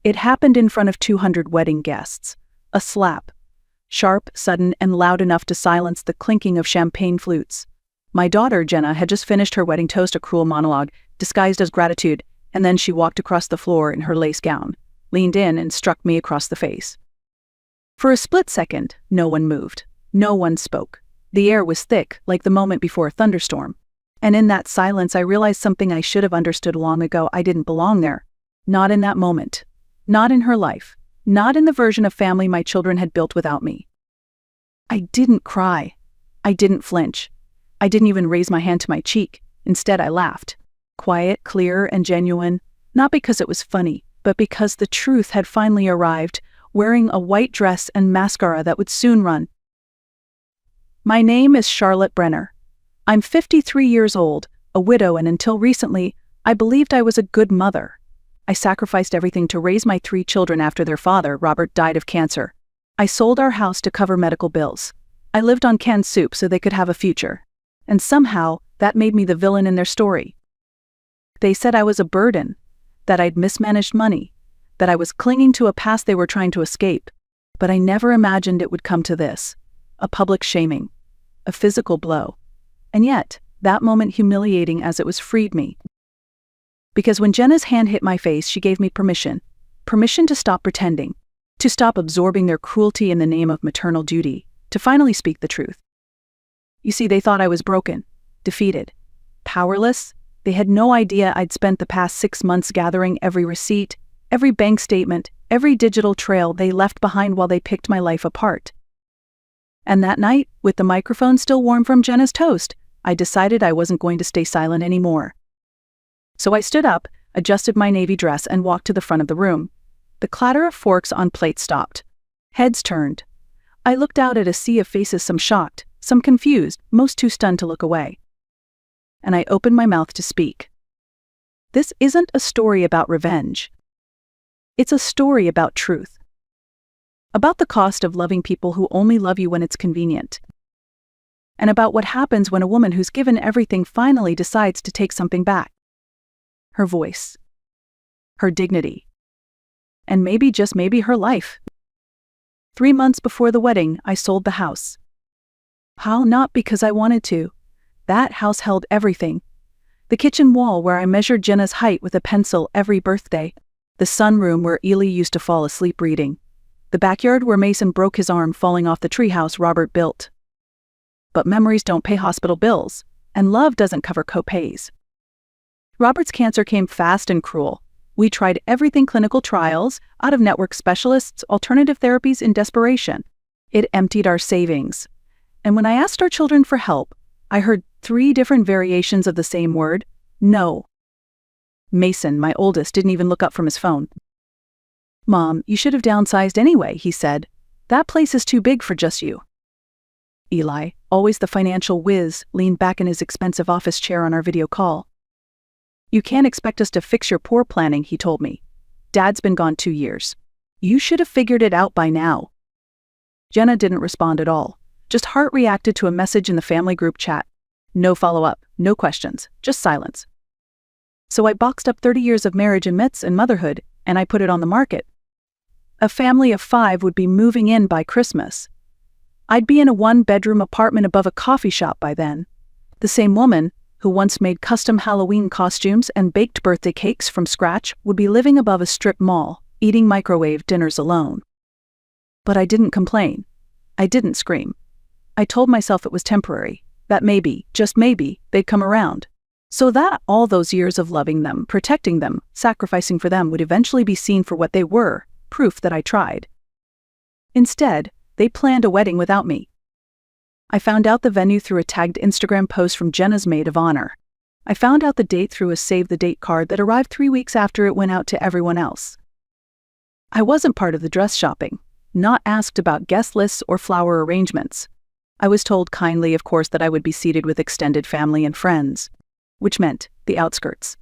It happened in front of 200 wedding guests. A slap. Sharp, sudden, and loud enough to silence the clinking of champagne flutes. My daughter, Jenna, had just finished her wedding toast, a cruel monologue, disguised as gratitude, and then she walked across the floor in her lace gown, leaned in, and struck me across the face. For a split second, no one moved. No one spoke. The air was thick, like the moment before a thunderstorm. And in that silence, I realized something I should have understood long ago. I didn't belong there. Not in that moment. Not in her life. Not in the version of family my children had built without me. I didn't cry. I didn't flinch. I didn't even raise my hand to my cheek. Instead, I laughed. Quiet, clear, and genuine. Not because it was funny, but because the truth had finally arrived, wearing a white dress and mascara that would soon run. My name is Charlotte Brenner. I'm 53 years old, a widow, and until recently, I believed I was a good mother. I sacrificed everything to raise my 3 children after their father, Robert, died of cancer. I sold our house to cover medical bills. I lived on canned soup so they could have a future. And somehow, that made me the villain in their story. They said I was a burden, that I'd mismanaged money, that I was clinging to a past they were trying to escape. But I never imagined it would come to this. A public shaming. A physical blow. And yet, that moment, humiliating as it was, freed me. Because when Jenna's hand hit my face, she gave me permission. Permission to stop pretending. To stop absorbing their cruelty in the name of maternal duty. To finally speak the truth. You see, they thought I was broken, defeated, powerless. They had no idea I'd spent the past 6 months gathering every receipt, every bank statement, every digital trail they left behind while they picked my life apart. And that night, with the microphone still warm from Jenna's toast, I decided I wasn't going to stay silent anymore. So I stood up, adjusted my navy dress, and walked to the front of the room. The clatter of forks on plates stopped. Heads turned. I looked out at a sea of faces, some shocked, some confused, most too stunned to look away. And I opened my mouth to speak. This isn't a story about revenge. It's a story about truth. About the cost of loving people who only love you when it's convenient. And about what happens when a woman who's given everything finally decides to take something back. Her voice. Her dignity. And maybe, just maybe, her life. 3 months before the wedding, I sold the house. How? Not because I wanted to. That house held everything. The kitchen wall where I measured Jenna's height with a pencil every birthday. The sunroom where Ely used to fall asleep reading. The backyard where Mason broke his arm falling off the treehouse Robert built. But memories don't pay hospital bills, and love doesn't cover co-pays. Robert's cancer came fast and cruel. We tried everything: clinical trials, out-of-network specialists, alternative therapies, in desperation. It emptied our savings. And when I asked our children for help, I heard 3 different variations of the same word: no. Mason, my oldest, didn't even look up from his phone. "Mom, you should have downsized anyway," he said. "That place is too big for just you." Eli, always the financial whiz, leaned back in his expensive office chair on our video call. "You can't expect us to fix your poor planning," he told me. "Dad's been gone 2 years. You should have figured it out by now." Jenna didn't respond at all. Just heart reacted to a message in the family group chat. No follow-up, no questions, just silence. So I boxed up 30 years of marriage and myths and motherhood, and I put it on the market. A family of 5 would be moving in by Christmas. I'd be in a 1-bedroom apartment above a coffee shop by then. The same woman, who once made custom Halloween costumes and baked birthday cakes from scratch, would be living above a strip mall, eating microwave dinners alone. But I didn't complain. I didn't scream. I told myself it was temporary, that maybe, just maybe, they'd come around. So that all those years of loving them, protecting them, sacrificing for them would eventually be seen for what they were, proof that I tried. Instead, they planned a wedding without me. I found out the venue through a tagged Instagram post from Jenna's maid of honor. I found out the date through a save-the-date card that arrived 3 weeks after it went out to everyone else. I wasn't part of the dress shopping, not asked about guest lists or flower arrangements. I was told kindly, of course, that I would be seated with extended family and friends, which meant the outskirts.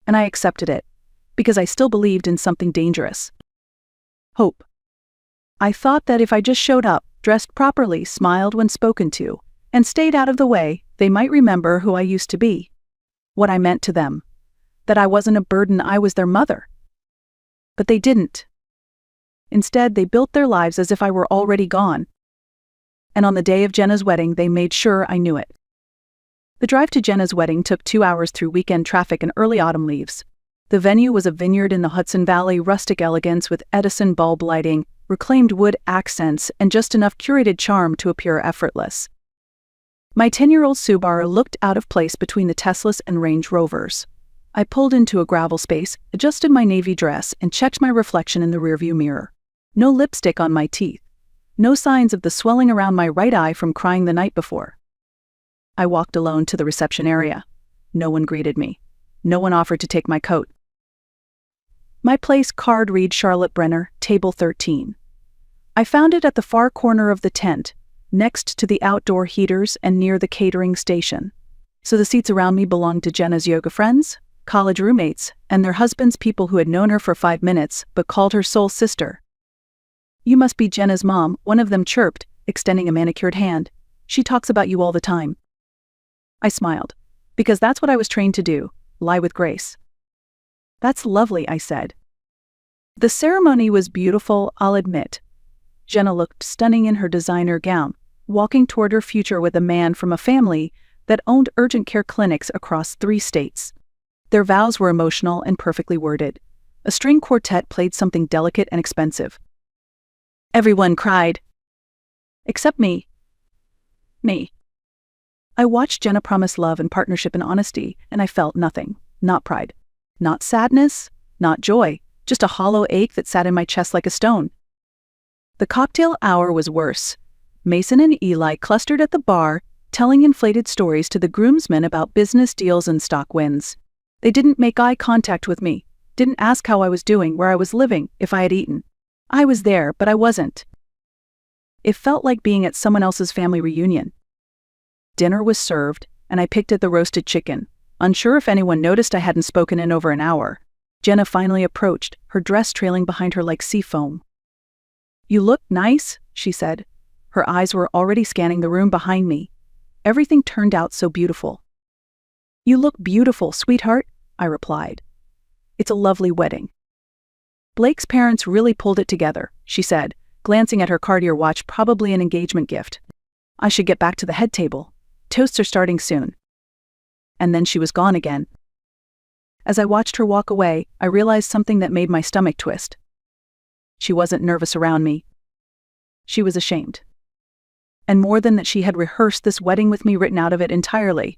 And I accepted it, because I still believed in something dangerous. Hope. I thought that if I just showed up, dressed properly, smiled when spoken to, and stayed out of the way, they might remember who I used to be. What I meant to them. That I wasn't a burden, I was their mother. But they didn't. Instead, they built their lives as if I were already gone. And on the day of Jenna's wedding, they made sure I knew it. The drive to Jenna's wedding took 2 hours through weekend traffic and early autumn leaves. The venue was a vineyard in the Hudson Valley, rustic elegance with Edison bulb lighting, reclaimed wood accents, and just enough curated charm to appear effortless. My 10-year-old Subaru looked out of place between the Teslas and Range Rovers. I pulled into a gravel space, adjusted my navy dress, and checked my reflection in the rearview mirror. No lipstick on my teeth. No signs of the swelling around my right eye from crying the night before. I walked alone to the reception area. No one greeted me. No one offered to take my coat. My place card read Charlotte Brenner, table 13. I found it at the far corner of the tent, next to the outdoor heaters and near the catering station. So the seats around me belonged to Jenna's yoga friends, college roommates, and their husbands, people who had known her for 5 minutes but called her soul sister. "You must be Jenna's mom," one of them chirped, extending a manicured hand. "She talks about you all the time." I smiled, because that's what I was trained to do, lie with grace. "That's lovely," I said. The ceremony was beautiful, I'll admit. Jenna looked stunning in her designer gown, walking toward her future with a man from a family that owned urgent care clinics across 3 states. Their vows were emotional and perfectly worded. A string quartet played something delicate and expensive. Everyone cried. Except me. Me. I watched Jenna promise love and partnership and honesty, and I felt nothing. Not pride. Not sadness. Not joy. Just a hollow ache that sat in my chest like a stone. The cocktail hour was worse. Mason and Eli clustered at the bar, telling inflated stories to the groomsmen about business deals and stock wins. They didn't make eye contact with me, didn't ask how I was doing, where I was living, if I had eaten. I was there, but I wasn't. It felt like being at someone else's family reunion. Dinner was served, and I picked at the roasted chicken, unsure if anyone noticed I hadn't spoken in over an hour. Jenna finally approached, her dress trailing behind her like sea foam. "You look nice," she said. Her eyes were already scanning the room behind me. Everything turned out so beautiful. "You look beautiful, sweetheart," I replied. "It's a lovely wedding." "Blake's parents really pulled it together," she said, glancing at her Cartier watch, probably an engagement gift. "I should get back to the head table. Toasts are starting soon." And then she was gone again. As I watched her walk away, I realized something that made my stomach twist. She wasn't nervous around me. She was ashamed. And more than that, she had rehearsed this wedding with me, written out of it entirely.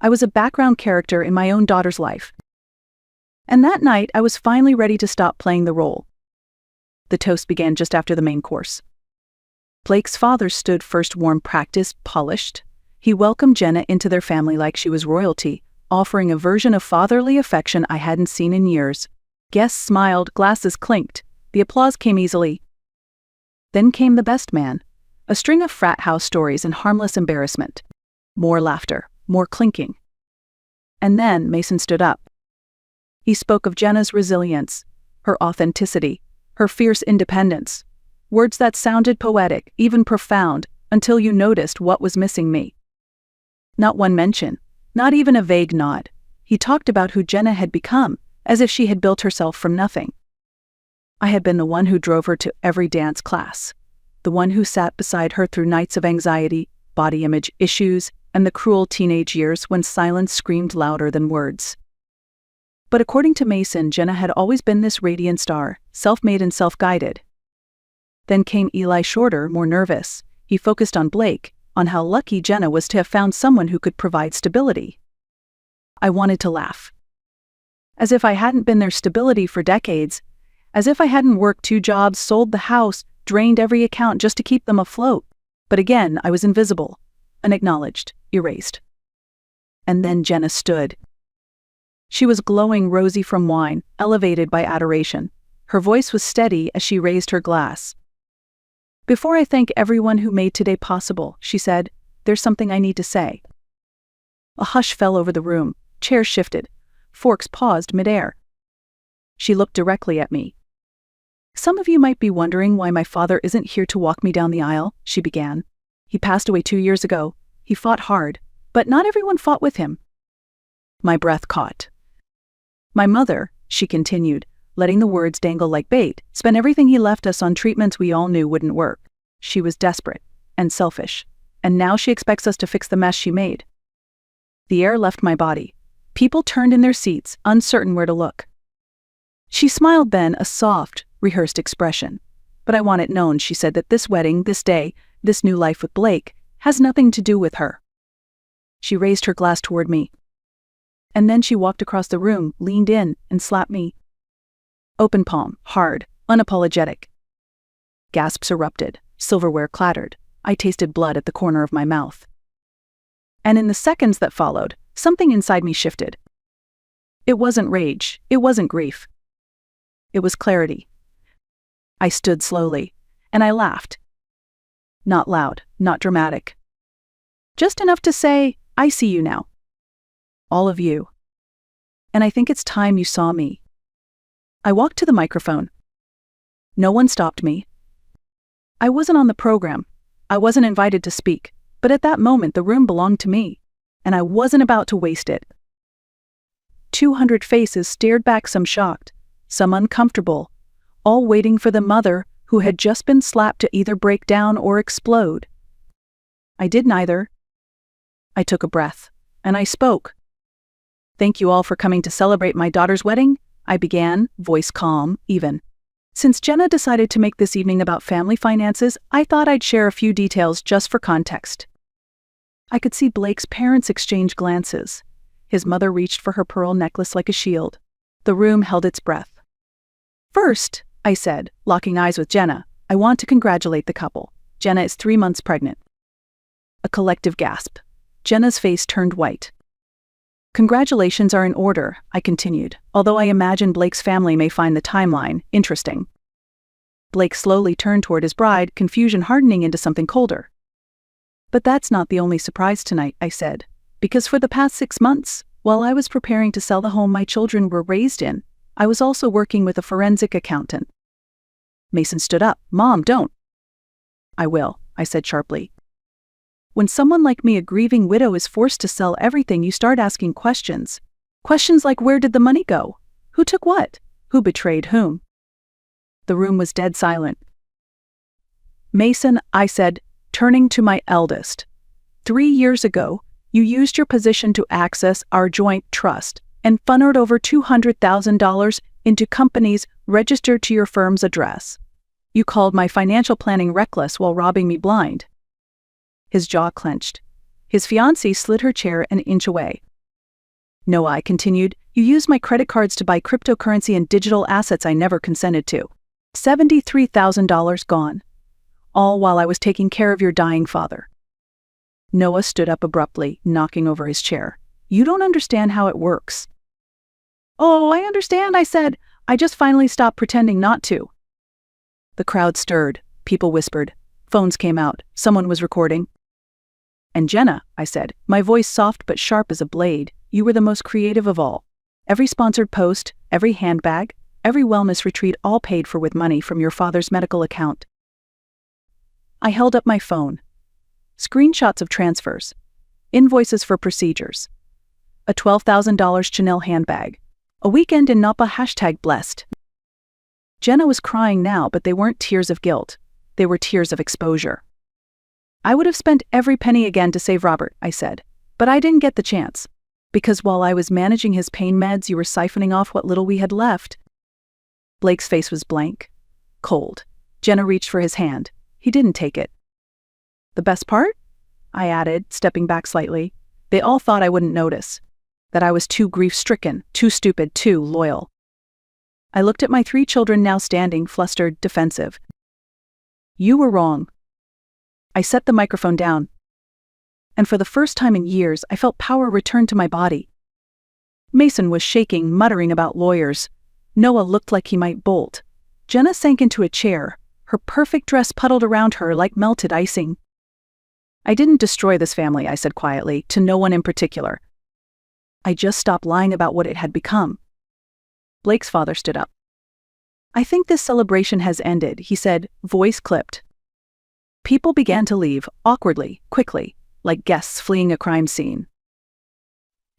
I was a background character in my own daughter's life. And that night, I was finally ready to stop playing the role. The toast began just after the main course. Blake's father stood first, warm, practiced, polished. He welcomed Jenna into their family like she was royalty, offering a version of fatherly affection I hadn't seen in years. Guests smiled, glasses clinked. The applause came easily. Then came the best man. A string of frat house stories and harmless embarrassment. More laughter, more clinking. And then Mason stood up. He spoke of Jenna's resilience, her authenticity, her fierce independence. Words that sounded poetic, even profound, until you noticed what was missing me. Not one mention, not even a vague nod. He talked about who Jenna had become, as if she had built herself from nothing. I had been the one who drove her to every dance class, the one who sat beside her through nights of anxiety, body image issues, and the cruel teenage years when silence screamed louder than words. But according to Mason, Jenna had always been this radiant star, self-made and self-guided. Then came Eli, shorter, more nervous. He focused on Blake, on how lucky Jenna was to have found someone who could provide stability. I wanted to laugh. As if I hadn't been their stability for decades, as if I hadn't worked 2 jobs, sold the house, drained every account just to keep them afloat. But again, I was invisible, unacknowledged, erased. And then Jenna stood. She was glowing, rosy from wine, elevated by adoration. Her voice was steady as she raised her glass. "Before I thank everyone who made today possible," she said, "there's something I need to say." A hush fell over the room. Chairs shifted. Forks paused midair. She looked directly at me. "Some of you might be wondering why my father isn't here to walk me down the aisle," she began. "He passed away 2 years ago. He fought hard, but not everyone fought with him." My breath caught. "My mother," she continued, letting the words dangle like bait, spent everything he left us on treatments we all knew wouldn't work. She was desperate and selfish, and now she expects us to fix the mess she made. The air left my body. People turned in their seats, uncertain where to look. She smiled then, a soft, rehearsed expression. But I want it known, she said, that this wedding, this day, this new life with Blake, has nothing to do with her. She raised her glass toward me. And then she walked across the room, leaned in, and slapped me. Open palm, hard, unapologetic. Gasps erupted, silverware clattered. I tasted blood at the corner of my mouth. And in the seconds that followed, something inside me shifted. It wasn't rage, it wasn't grief. It was clarity. I stood slowly, and I laughed. Not loud, not dramatic. Just enough to say, I see you now. All of you. And I think it's time you saw me. I walked to the microphone. No one stopped me. I wasn't on the program. I wasn't invited to speak, but at that moment the room belonged to me, and I wasn't about to waste it. 200 faces stared back, some shocked, some uncomfortable, all waiting for the mother who had just been slapped to either break down or explode. I did neither. I took a breath, and I spoke. Thank you all for coming to celebrate my daughter's wedding, I began, voice calm, even. Since Jenna decided to make this evening about family finances, I thought I'd share a few details just for context. I could see Blake's parents exchange glances. His mother reached for her pearl necklace like a shield. The room held its breath. First, I said, locking eyes with Jenna, I want to congratulate the couple. Jenna is 3 months pregnant. A collective gasp. Jenna's face turned white. Congratulations are in order, I continued, although I imagine Blake's family may find the timeline interesting. Blake slowly turned toward his bride, confusion hardening into something colder. But that's not the only surprise tonight, I said, because for the past 6 months, while I was preparing to sell the home my children were raised in, I was also working with a forensic accountant. Mason stood up. Mom, don't. I will, I said sharply. When someone like me, a grieving widow, is forced to sell everything, you start asking questions. Questions like, where did the money go? Who took what? Who betrayed whom? The room was dead silent. Mason, I said, turning to my eldest. 3 years ago, you used your position to access our joint trust and funneled over $200,000 into companies registered to your firm's address. You called my financial planning reckless while robbing me blind. His jaw clenched. His fiancée slid her chair an inch away. No, I continued, you used my credit cards to buy cryptocurrency and digital assets I never consented to. $73,000 gone. All while I was taking care of your dying father. Noah stood up abruptly, knocking over his chair. You don't understand how it works. Oh, I understand, I said. I just finally stopped pretending not to. The crowd stirred. People whispered. Phones came out. Someone was recording. And Jenna, I said, my voice soft but sharp as a blade, you were the most creative of all. Every sponsored post, every handbag, every wellness retreat, all paid for with money from your father's medical account. I held up my phone. Screenshots of transfers. Invoices for procedures. A $12,000 Chanel handbag. A weekend in Napa #blessed. Jenna was crying now, but they weren't tears of guilt. They were tears of exposure. I would have spent every penny again to save Robert, I said, but I didn't get the chance. Because while I was managing his pain meds, you were siphoning off what little we had left. Blake's face was blank, cold. Jenna reached for his hand. He didn't take it. The best part? I added, stepping back slightly. They all thought I wouldn't notice. That I was too grief-stricken, too stupid, too loyal. I looked at my 3 children now standing, flustered, defensive. You were wrong. I set the microphone down. And for the first time in years, I felt power return to my body. Mason was shaking, muttering about lawyers. Noah looked like he might bolt. Jenna sank into a chair. Her perfect dress puddled around her like melted icing. I didn't destroy this family, I said quietly, to no one in particular. I just stopped lying about what it had become. Blake's father stood up. I think this celebration has ended, he said, voice clipped. People began to leave, awkwardly, quickly, like guests fleeing a crime scene.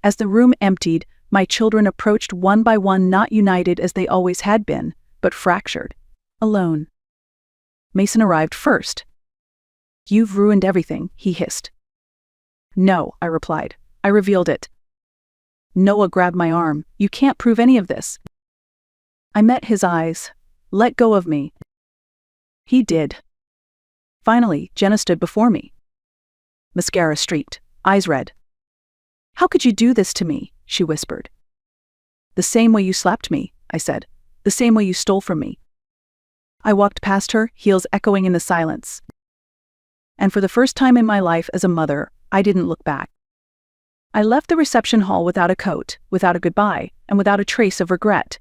As the room emptied, My children approached one by one, not united as they always had been, but fractured. Alone. Mason arrived first. "You've ruined everything," he hissed. "No," I replied. I revealed it. Noah grabbed my arm. "You can't prove any of this." I met his eyes. "Let go of me." He did. Finally, Jenna stood before me. Mascara streaked, eyes red. "How could you do this to me?" she whispered. "The same way you slapped me," I said. "The same way you stole from me." I walked past her, heels echoing in the silence. And for the first time in my life as a mother, I didn't look back. I left the reception hall without a coat, without a goodbye, and without a trace of regret.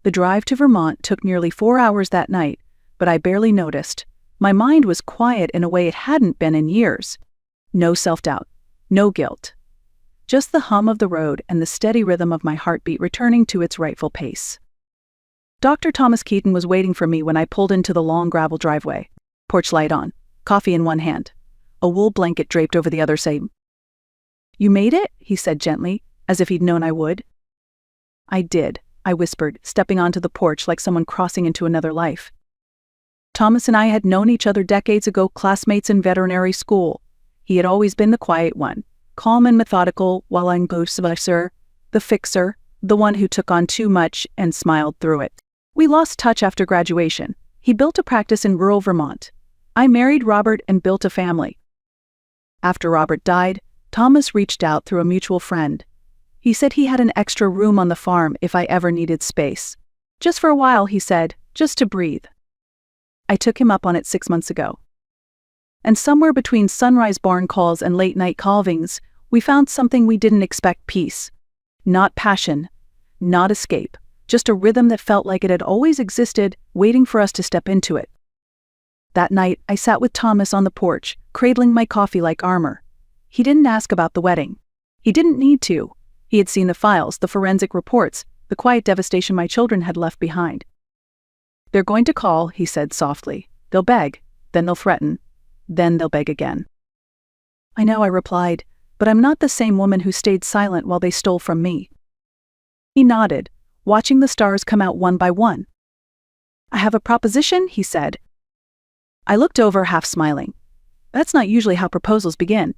The drive to Vermont took nearly 4 hours that night, but I barely noticed. My mind was quiet in a way it hadn't been in years. No self-doubt, no guilt. Just the hum of the road and the steady rhythm of my heartbeat returning to its rightful pace. Dr. Thomas Keaton was waiting for me when I pulled into the long gravel driveway. Porch light on, coffee in one hand, a wool blanket draped over the other side. "You made it?" he said gently, as if he'd known I would. "I did," I whispered, stepping onto the porch like someone crossing into another life. Thomas and I had known each other decades ago, classmates in veterinary school. He had always been the quiet one, calm and methodical, while I'm the fixer, the one who took on too much and smiled through it. We lost touch after graduation. He built a practice in rural Vermont. I married Robert and built a family. After Robert died, Thomas reached out through a mutual friend. He said he had an extra room on the farm if I ever needed space. Just for a while, he said, just to breathe. I took him up on it 6 months ago. And somewhere between sunrise barn calls and late-night calvings, we found something we didn't expect: peace. Not passion, not escape, just a rhythm that felt like it had always existed, waiting for us to step into it. That night, I sat with Thomas on the porch, cradling my coffee like armor. He didn't ask about the wedding. He didn't need to. He had seen the files, the forensic reports, the quiet devastation my children had left behind. "They're going to call," he said softly. "They'll beg, then they'll threaten, then they'll beg again." "I know," I replied, "but I'm not the same woman who stayed silent while they stole from me." He nodded, watching the stars come out one by one. "I have a proposition," he said. I looked over, half smiling. That's not usually how proposals begin.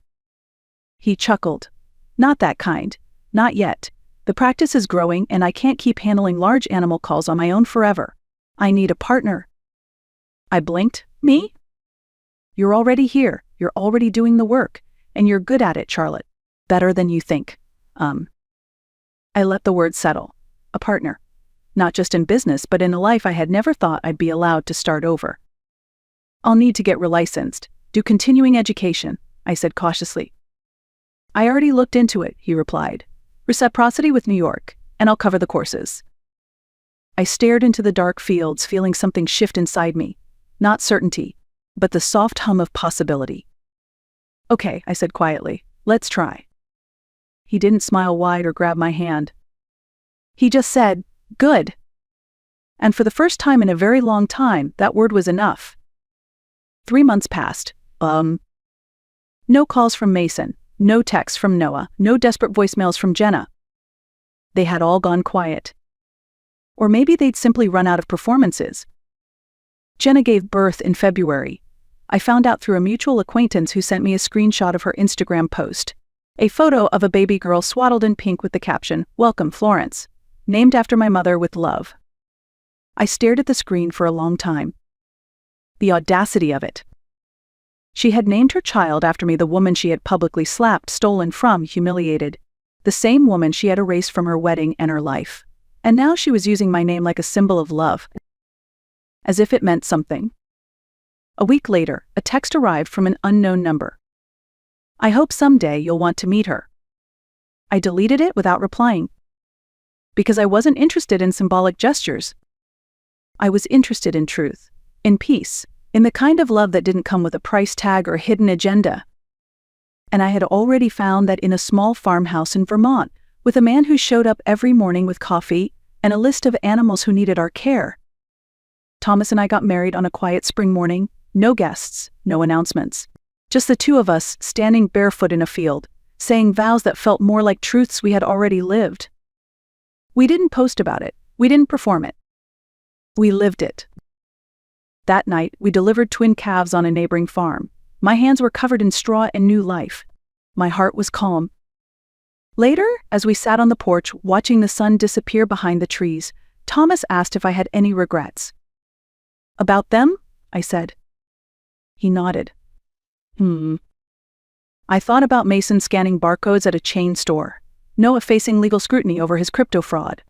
He chuckled. "Not that kind. Not yet. The practice is growing and I can't keep handling large animal calls on my own forever. I need a partner." I blinked. "Me?" "You're already here. You're already doing the work. And you're good at it, Charlotte. Better than you think." I let the word settle. A partner. Not just in business, but in a life I had never thought I'd be allowed to start over. "I'll need to get relicensed, do continuing education," I said cautiously. "I already looked into it," he replied. "Reciprocity with New York, and I'll cover the courses." I stared into the dark fields, feeling something shift inside me. Not certainty, but the soft hum of possibility. "Okay," I said quietly, "let's try." He didn't smile wide or grab my hand. He just said, "Good." And for the first time in a very long time, that word was enough. 3 months passed. No calls from Mason, no texts from Noah, no desperate voicemails from Jenna. They had all gone quiet. Or maybe they'd simply run out of performances. Jenna gave birth in February. I found out through a mutual acquaintance who sent me a screenshot of her Instagram post. A photo of a baby girl swaddled in pink with the caption, "Welcome, Florence," named after my mother with love. I stared at the screen for a long time. The audacity of it. She had named her child after me, the woman she had publicly slapped, stolen from, humiliated. The same woman she had erased from her wedding and her life. And now she was using my name like a symbol of love. As if it meant something. A week later, a text arrived from an unknown number. "I hope someday you'll want to meet her." I deleted it without replying. Because I wasn't interested in symbolic gestures. I was interested in truth, in peace, in the kind of love that didn't come with a price tag or hidden agenda. And I had already found that in a small farmhouse in Vermont, with a man who showed up every morning with coffee and a list of animals who needed our care. Thomas and I got married on a quiet spring morning, no guests, no announcements. Just the two of us standing barefoot in a field, saying vows that felt more like truths we had already lived. We didn't post about it. We didn't perform it. We lived it. That night, we delivered twin calves on a neighboring farm. My hands were covered in straw and new life. My heart was calm. Later, as we sat on the porch watching the sun disappear behind the trees, Thomas asked if I had any regrets. About them? I said. He nodded. I thought about Mason scanning barcodes at a chain store, Noah facing legal scrutiny over his crypto fraud,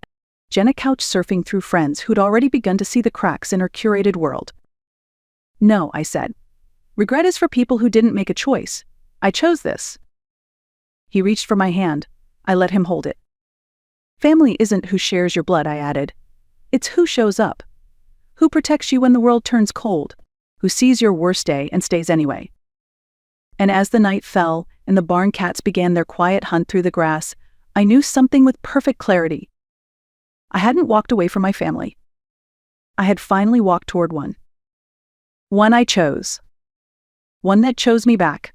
Jenna couch surfing through friends who'd already begun to see the cracks in her curated world. No, I said. Regret is for people who didn't make a choice. I chose this. He reached for my hand. I let him hold it. Family isn't who shares your blood, I added. It's who shows up. Who protects you when the world turns cold. Who sees your worst day and stays anyway. And as the night fell and the barn cats began their quiet hunt through the grass, I knew something with perfect clarity. I hadn't walked away from my family. I had finally walked toward one. One I chose. One that chose me back.